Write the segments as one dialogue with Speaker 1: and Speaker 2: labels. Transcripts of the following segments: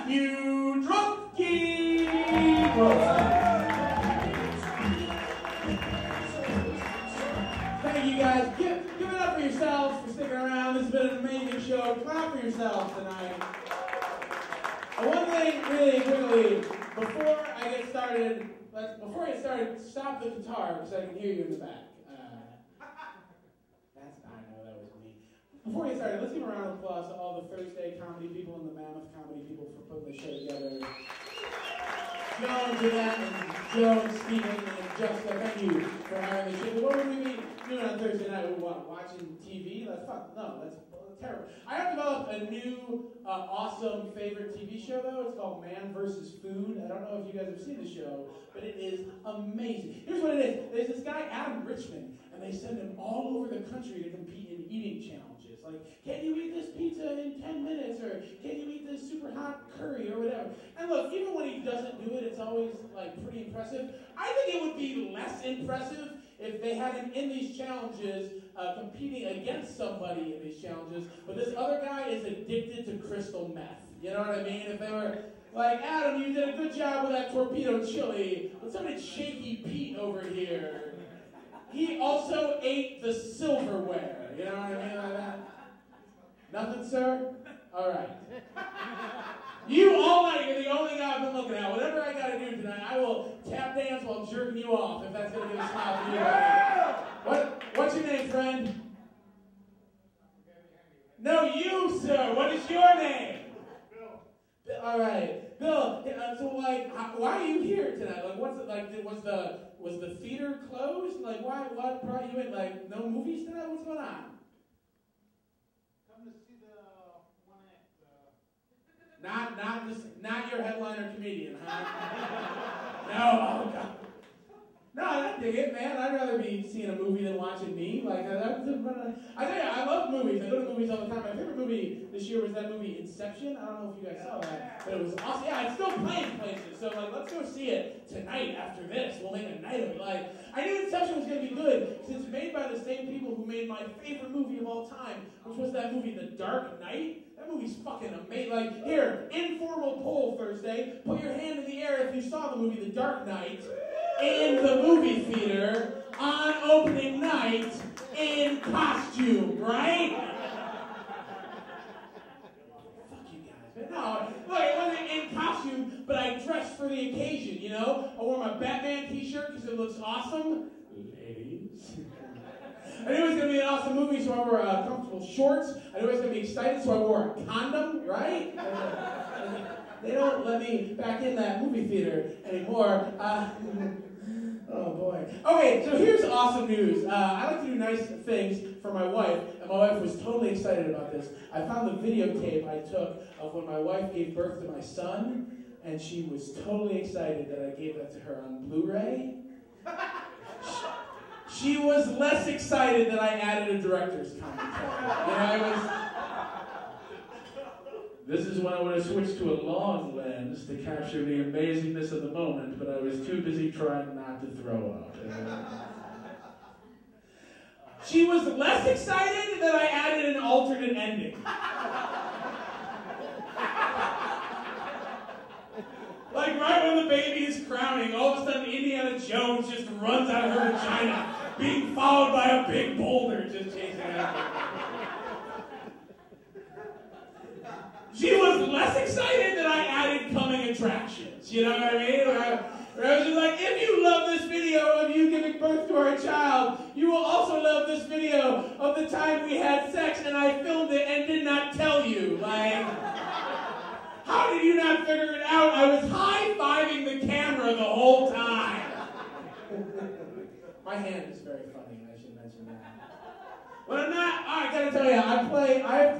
Speaker 1: Matthew Drufke. Thank you guys. Give it up for yourselves for sticking around. This has been an amazing show. Clap for yourselves tonight. One thing really quickly, before I get started, stop the guitar because I can hear you in the back. I know that was me. Before we get started, let's give a round of applause to all the Thursday comedy people and the Mammoth comedy people for putting the show together. Joe, Jeanette, and Joe, and Stephen, and Jessica, thank you for having the show. What would we be doing on Thursday night? We what, watching TV? That's terrible. I have developed a new, awesome favorite TV show, though. It's called Man vs. Food. I don't know if you guys have seen the show, but it is amazing. Here's what it is. There's this guy, Adam Richman, and they send him all over the country to compete in eating challenges. Like, can you eat this pizza in 10 minutes? Or can you eat this super hot curry or whatever? And look, even when he doesn't do it, it's always, like, pretty impressive. I think it would be less impressive if they had him in these challenges, competing against somebody in these challenges, but this other guy is addicted to crystal meth. You know what I mean? If they were like, Adam, you did a good job with that torpedo chili, but somebody's Shaky Pete over here. He also ate the silverware. You know what I mean like that? Nothing, sir? All right. You all night, you're the only guy I've been looking at. Whatever I got to do tonight, I will tap dance while jerking you off, if that's going to get a smile for you. Yeah! What's your name, friend? No, you, sir. What is your name? Bill. All right. Bill, so, like, why are you here tonight? Like, what's it, like, was the theater closed? Like, what brought you in? Like, no movies tonight? What's going on? Not your headliner comedian, huh? No, oh God. No, I dig it, man. I'd rather be seeing a movie than watching me. Like, I tell you, I love movies. I go to movies all the time. My favorite movie this year was that movie Inception. I don't know if you guys saw that, but it was awesome. Yeah, it's still playing places. So, like, let's go see it tonight after this. We'll make a night of it. Like, I knew Inception was going to be good since it's made by the same people who made my favorite movie of all time, which was that movie, The Dark Knight. That movie's fucking amazing. Like, here, informal poll Thursday. Put your hand in the air if you saw the movie The Dark Knight in the movie theater on opening night in costume, right? Fuck you guys. No, look, it wasn't in costume, but I dressed for the occasion, you know? I wore my Batman t-shirt because it looks awesome. Ladies. I knew it was going to be an awesome movie, so I wore comfortable shorts. I knew I was going to be excited, so I wore a condom, right? They don't let me back in that movie theater anymore. Oh, boy. Okay, so here's awesome news. I like to do nice things for my wife, and my wife was totally excited about this. I found the videotape I took of when my wife gave birth to my son, and she was totally excited that I gave that to her on Blu-ray. She was less excited that I added a director's commentary. This is when I would have switched to a long lens to capture the amazingness of the moment, but I was too busy trying not to throw up. She was less excited that I added an alternate ending. Like right when the baby is crowning, all of a sudden Indiana Jones just runs out of her vagina, being followed by a big boulder just chasing after her. She was less excited that I added coming attractions. You know what I mean? Where I was just like, if you love this video of you giving birth to our child, you will also love this video of the time we had sex and I filmed it and did not tell you. Like, how did you not figure it out? I was high-fiving the camera the whole time. My hand is very funny, I should mention that. But I'm not, I gotta tell you, I've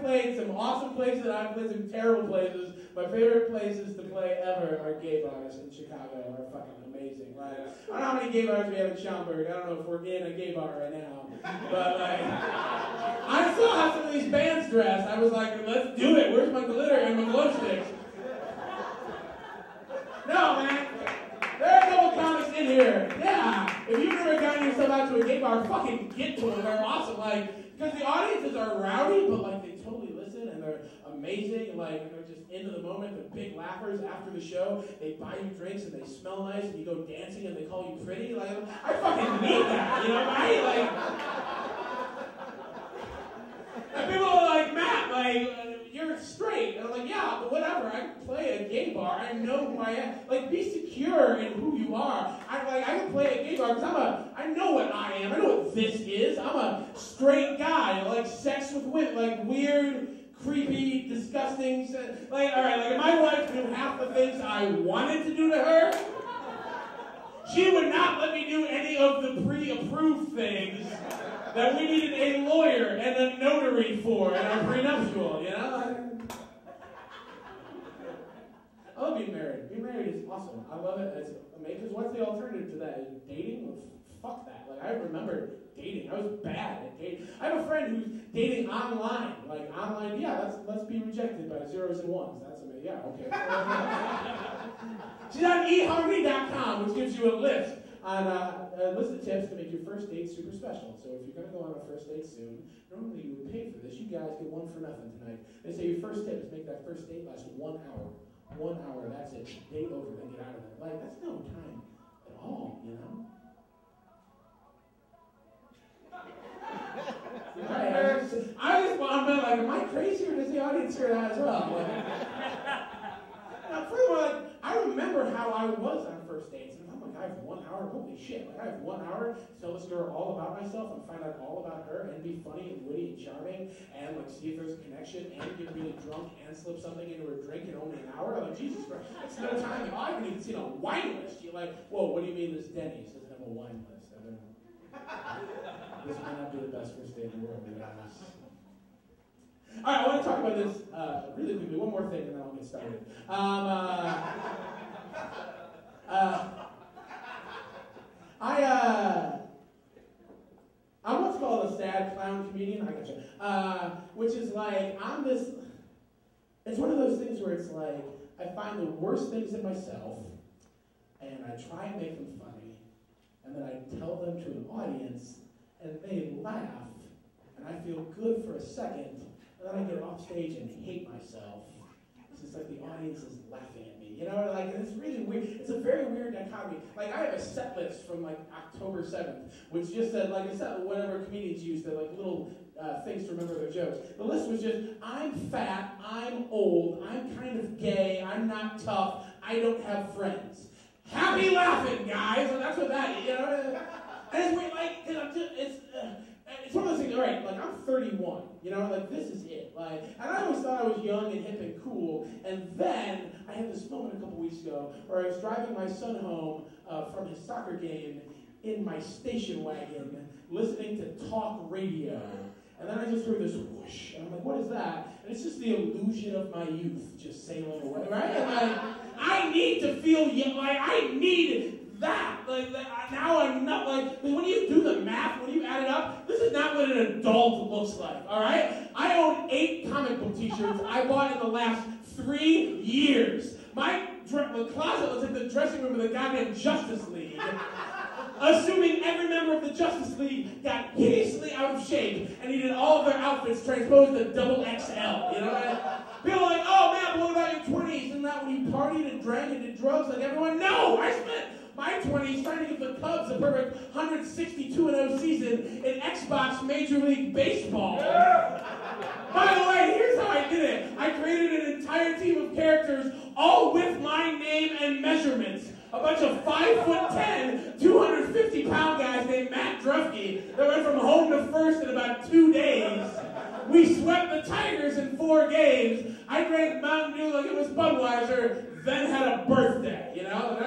Speaker 1: played some awesome places, I've played some terrible places. My favorite places to play ever are gay bars in Chicago, are fucking amazing. Like, I don't know how many gay bars we have in Schaumburg, I don't know if we're in a gay bar right now. But like, I saw how some of these bands dress. I was like, let's do it, where's my glitter and my glow sticks? No, man. There are a couple comics in here. Yeah. If you've never gotten yourself out to a gay bar, fucking get to them. They're awesome. Like, because the audiences are rowdy, but like they totally listen and they're amazing, like, and they're just into the moment. They're big laughers after the show. They buy you drinks and they smell nice, and you go dancing and they call you pretty. Like, I fucking need that, you know what I mean? Like, and people are like, Matt, like, you're straight. And I'm like, yeah, but whatever. I can play a gay bar. I know who I am. Like, be secure in who you are. I can play a gay bar because I know what I am. I know what this is. I'm a straight guy. Like, sex with women. Like, weird, creepy, disgusting. Like, all right, like, if my wife knew half the things I wanted to do to her, she would not let me do any of the pre-approved things that we needed a lawyer and a notary for in our prenuptial, you know? I love being married. Being married is awesome. I love it. It's amazing. Because what's the alternative to that? Dating? Well, fuck that. Like, I remember dating. I was bad at dating. I have a friend who's dating online. Like, online, yeah, let's be rejected by zeros and ones. That's amazing. Yeah, okay. She's on ehungry.com, which gives you a list on a list of tips to make your first date super special. So if you're going to go on a first date soon, normally you would pay for this. You guys get one for nothing tonight. They say your first tip is make that first date last 1 hour. 1 hour, that's it. Date over, then get out of there. Like, that's no time at all, you know? I'm like, am I crazy or does the audience hear that as well? Like, now, furthermore, like, I remember how I was on first dates. And I'm like, I have 1 hour, holy shit. Like, I have 1 hour to tell this girl all about myself and find out all about her and be funny and witty and charming and, like, see if there's a connection and get really drunk and slip something into her drink in only an hour. Like, Jesus Christ, that's no time. I haven't even seen a wine list. You're like, whoa, what do you mean this Denny's doesn't have a wine list? I don't know. This might not be the best first date in the world, to be honest. All right, I want to talk about this really quickly. One more thing, and then I'll get started. I'm what's called a sad clown comedian. I gotcha. Which is like, I'm this. It's one of those things where it's like I find the worst things in myself, and I try and make them funny, and then I tell them to an audience, and they laugh, and I feel good for a second. And then I get off stage and hate myself. It's just like the audience is laughing at me. You know, like, and it's really weird. It's a very weird dichotomy. Like, I have a set list from, like, October 7th, which just said, like, it's not whatever comedians use, they're, like, little things to remember their jokes. The list was just, I'm fat, I'm old, I'm kind of gay, I'm not tough, I don't have friends. Happy laughing, guys! And that's what that is, you know? And it's weird, like, cause I'm just, it's one of those things, all right, like, I'm 31, you know, like, this is it, like, and I always thought I was young and hip and cool, and then I had this moment a couple weeks ago where I was driving my son home from his soccer game in my station wagon, listening to talk radio, and then I just heard this whoosh, and I'm like, what is that? And it's just the illusion of my youth just sailing away, right? And like, I need to feel young, like, I need that. Like, now I'm not, like, when you do the math, when you add it up, this is not what an adult looks like, all right? I own 8 comic book t-shirts I bought in the last 3 years. My closet looks like the dressing room of the goddamn Justice League. Assuming every member of the Justice League got hideously out of shape and needed all of their outfits transposed to double XL, you know what I mean? People are like, oh man, but what about your 20s? Isn't that when you partied and drank and did drugs like everyone? No, I spent my 20s trying to give the Cubs a perfect 162-0 season in Xbox Major League Baseball. By the way, here's how I did it. I created an entire team of characters, all with my name and measurements. A bunch of 5'10", 250-pound guys named Matt Drufke that went from home to first in about 2 days. We swept the Tigers in 4 games. I drank Mountain Dew like it was Budweiser, then had a birthday, you know?